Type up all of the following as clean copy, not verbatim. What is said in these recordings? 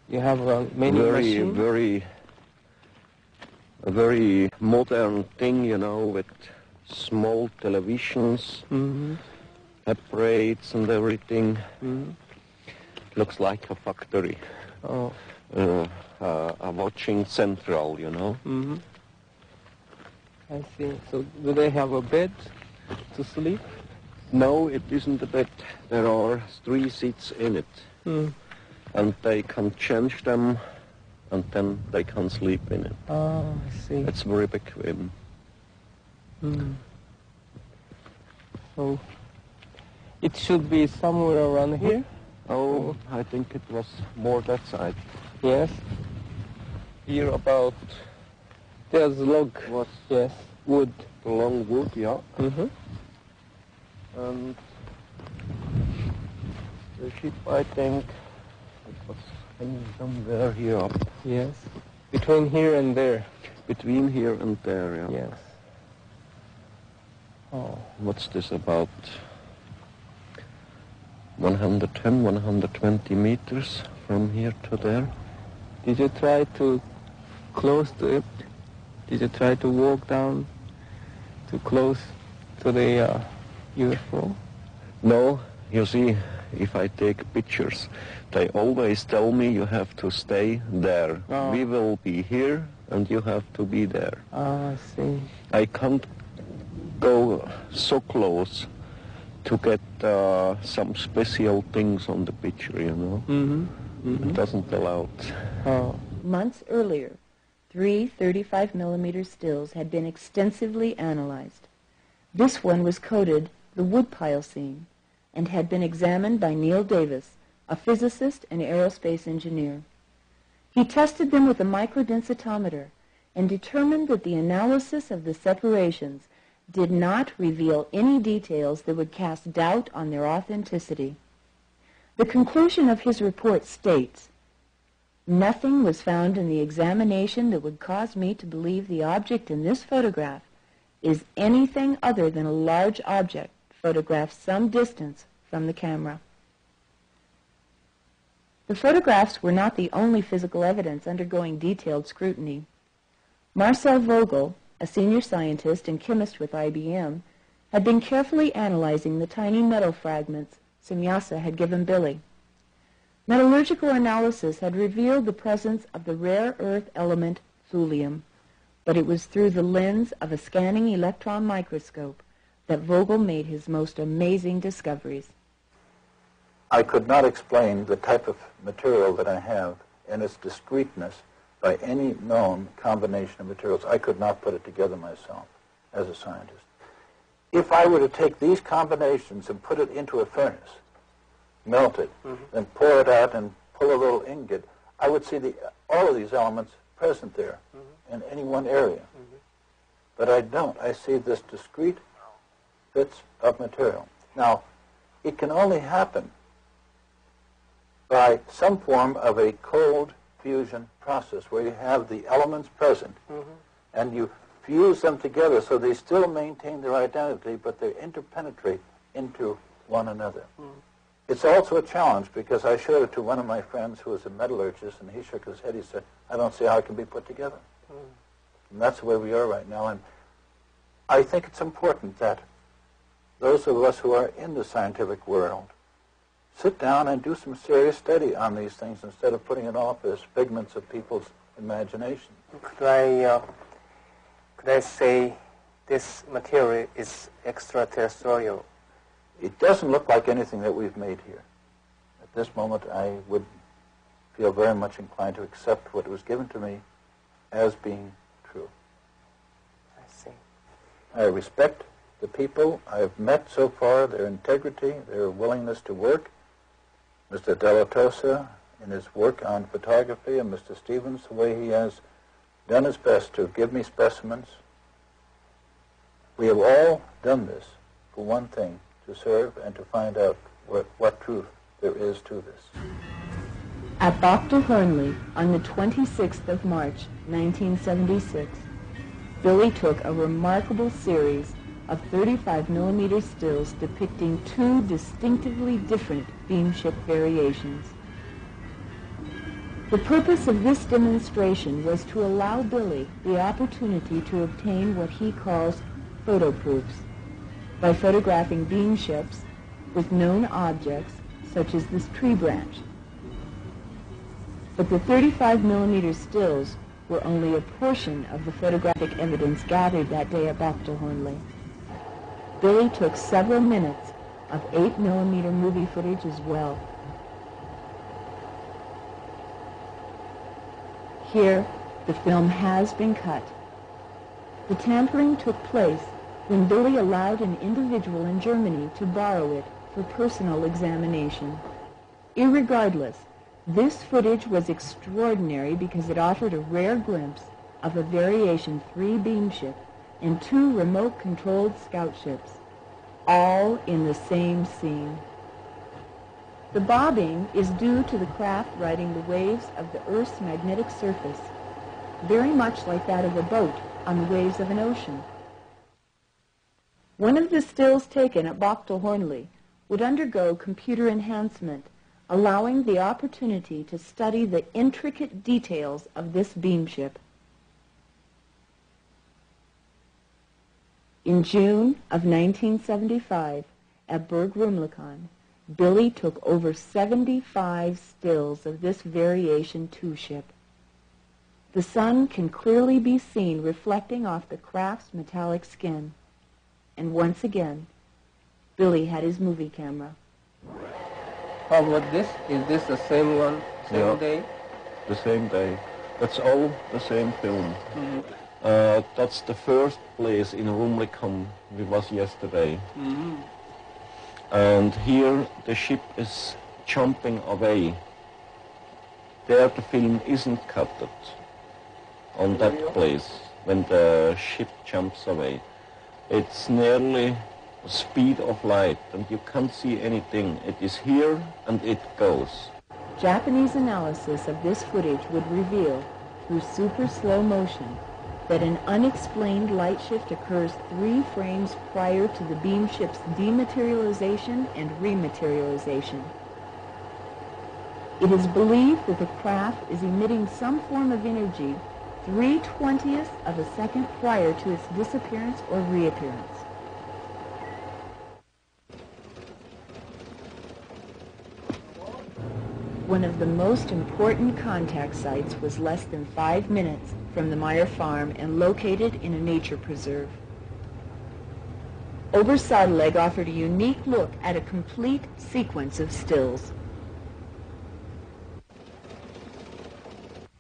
You have many machines? A very modern thing, you know, with small televisions, apparatus and everything. Looks like a factory. Oh. A watching central, you know. I see. So do they have a bed to sleep? No, it isn't a bed. There are 3 seats in it. And they can change them, and then they can sleep in it. Oh, I see. It's very big. So it should be somewhere around here? Oh, I think it was more that side. Yes. Here about... There's log. Was yes, wood. The long wood, yeah. And the ship, I think, it was hanging somewhere here up. Yes. Between here and there. Between here and there, yeah. Yes. Oh. What's this about? 110, 120 meters from here to there. Did you try to close to it? Did you try to walk down too close to the UFO? No, you see, if I take pictures, they always tell me you have to stay there. Oh. We will be here and you have to be there. Ah, I see. I can't go so close to get some special things on the picture, you know. It doesn't allow it. Oh. Months earlier, 3 35mm stills had been extensively analyzed. This one was coded the woodpile scene and had been examined by Neil Davis, a physicist and aerospace engineer. He tested them with a microdensitometer and determined that the analysis of the separations did not reveal any details that would cast doubt on their authenticity. The conclusion of his report states, "Nothing was found in the examination that would cause me to believe the object in this photograph is anything other than a large object photographed some distance from the camera." The photographs were not the only physical evidence undergoing detailed scrutiny. Marcel Vogel, a senior scientist and chemist with IBM, had been carefully analyzing the tiny metal fragments Semyasa had given Billy. Metallurgical analysis had revealed the presence of the rare earth element thulium, but it was through the lens of a scanning electron microscope that Vogel made his most amazing discoveries. I could not explain the type of material that I have and its discreteness by any known combination of materials. I could not put it together myself as a scientist. If I were to take these combinations and put it into a furnace, melt it, then pour it out and pull a little ingot, I would see all of these elements present there in any one area. But I don't. I see this discrete bits of material. Now, it can only happen by some form of a cold fusion process where you have the elements present and you fuse them together so they still maintain their identity, but they interpenetrate into one another. It's also a challenge because I showed it to one of my friends who was a metallurgist, and he shook his head. He said, "I don't see how it can be put together." And that's the way we are right now. And I think it's important that those of us who are in the scientific world sit down and do some serious study on these things instead of putting it off as figments of people's imagination. Could I say this material is extraterrestrial? It doesn't look like anything that we've made here. At this moment, I would feel very much inclined to accept what was given to me as being true. I see. I respect the people I've met so far, their integrity, their willingness to work. Mr. Della Tosa in his work on photography, and Mr. Stevens, the way he has done his best to give me specimens. We have all done this for one thing, to serve and to find out what truth there is to this. At Bachtel Hernley, on the 26th of March, 1976, Billy took a remarkable series of 35mm stills depicting 2 distinctively different beam ship variations. The purpose of this demonstration was to allow Billy the opportunity to obtain what he calls photo proofs by photographing beam ships with known objects such as this tree branch. But the 35mm stills were only a portion of the photographic evidence gathered that day at Bachtelhornli. Billy took several minutes of 8mm movie footage as well. Here, the film has been cut. The tampering took place when Billy allowed an individual in Germany to borrow it for personal examination. Irregardless, this footage was extraordinary because it offered a rare glimpse of a Variation 3 beam ship and 2 remote-controlled scout ships, all in the same scene. The bobbing is due to the craft riding the waves of the Earth's magnetic surface, very much like that of a boat on the waves of an ocean. One of the stills taken at Bachtelhornli would undergo computer enhancement, allowing the opportunity to study the intricate details of this beam ship. In June of 1975, at Berg Rumlikon, Billy took over 75 stills of this Variation 2 ship. The sun can clearly be seen reflecting off the craft's metallic skin. And once again, Billy had his movie camera. How about this? Is this the same one, same day? The same day. That's all the same film. Mm-hmm. That's the first place in Rumlikon we was yesterday. Mm-hmm. And here the ship is jumping away. There the film isn't cut on that place when the ship jumps away. It's nearly the speed of light and you can't see anything. It is here and it goes. Japanese analysis of this footage would reveal, through super slow motion, that an unexplained light shift occurs 3 frames prior to the beam ship's dematerialization and rematerialization. It is believed that the craft is emitting some form of energy 3/20ths of a second prior to its disappearance or reappearance. One of the most important contact sites was less than 5 minutes from the Meier farm and located in a nature preserve. Obersadeleg offered a unique look at a complete sequence of stills.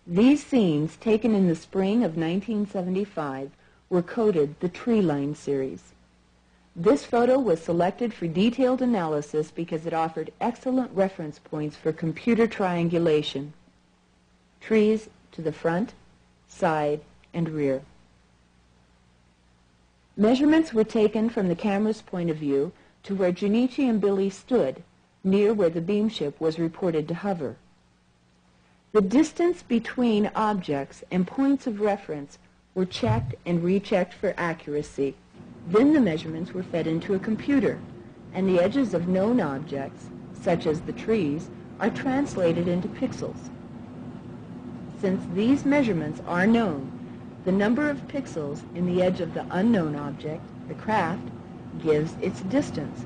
These scenes, taken in the spring of 1975, were coded the Tree Line series. This photo was selected for detailed analysis because it offered excellent reference points for computer triangulation. Trees to the front, side, and rear. Measurements were taken from the camera's point of view to where Junichi and Billy stood, near where the beam ship was reported to hover. The distance between objects and points of reference were checked and rechecked for accuracy. Then the measurements were fed into a computer, and the edges of known objects, such as the trees, are translated into pixels. Since these measurements are known, the number of pixels in the edge of the unknown object, the craft, gives its distance.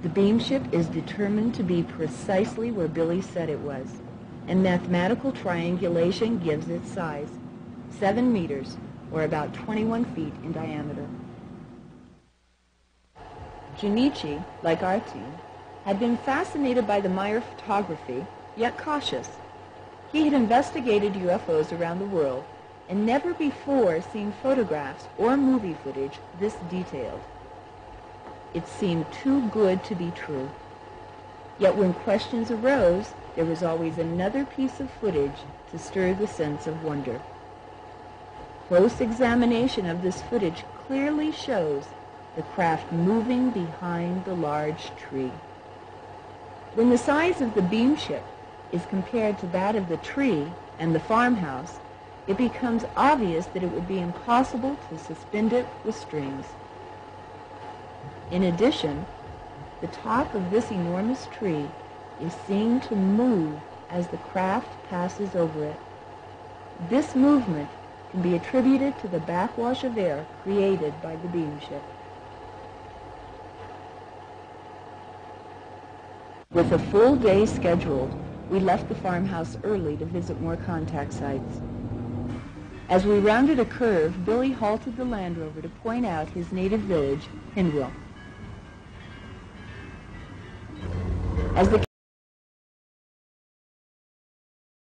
The beam ship is determined to be precisely where Billy said it was, and mathematical triangulation gives its size, 7 meters, or about 21 feet in diameter. Junichi, like our team, had been fascinated by the Meier photography, yet cautious. He had investigated UFOs around the world and never before seen photographs or movie footage this detailed. It seemed too good to be true. Yet when questions arose, there was always another piece of footage to stir the sense of wonder. Close examination of this footage clearly shows the craft moving behind the large tree. When the size of the beam ship is compared to that of the tree and the farmhouse, it becomes obvious that it would be impossible to suspend it with strings. In addition, the top of this enormous tree is seen to move as the craft passes over it. This movement can be attributed to the backwash of air created by the beam shift. With a full day scheduled, we left the farmhouse early to visit more contact sites. As we rounded a curve, Billy halted the Land Rover to point out his native village, Hindwell. As the